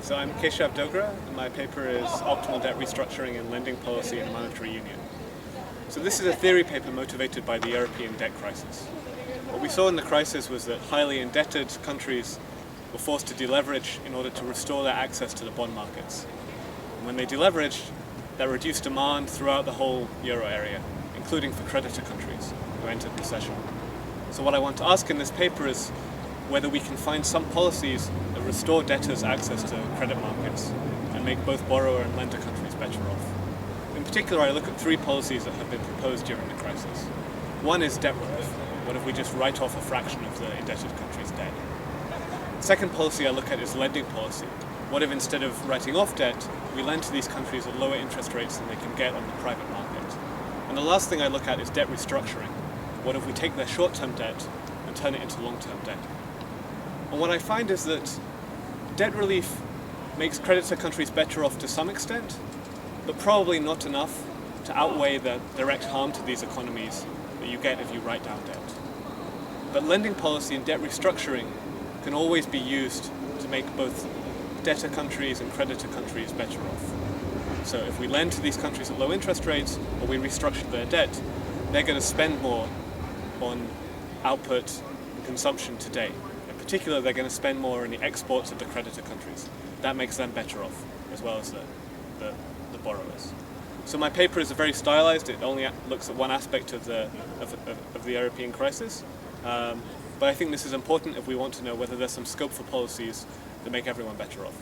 So I'm Keshav Dogra, and my paper is Optimal Debt Restructuring and Lending Policy in Monetary Union. So this is a theory paper motivated by the European debt crisis. What we saw in the crisis was that highly indebted countries were forced to deleverage in order to restore their access to the bond markets. And when they deleveraged, that reduced demand throughout the whole euro area, including for creditor countries who entered recession. So what I want to ask in this paper is whether we can find some policies that restore debtors' access to credit markets and make both borrower and lender countries better off. In particular, I look at three policies that have been proposed during the crisis. One is debt relief. What if we just write off a fraction of the indebted country's debt? The second policy I look at is lending policy. What if instead of writing off debt, we lend to these countries at lower interest rates than they can get on the private market? And the last thing I look at is debt restructuring. What if we take their short-term debt and turn it into long-term debt? And what I find is that debt relief makes creditor countries better off to some extent, but probably not enough to outweigh the direct harm to these economies that you get if you write down debt. But lending policy and debt restructuring can always be used to make both debtor countries and creditor countries better off. So if we lend to these countries at low interest rates, or we restructure their debt, they're going to spend more on output and consumption today. In particular, they're going to spend more in the exports of the creditor countries. That makes them better off, as well as the borrowers. So my paper is very stylized. It only looks at one aspect of the European crisis. But I think this is important if we want to know whether there's some scope for policies that make everyone better off.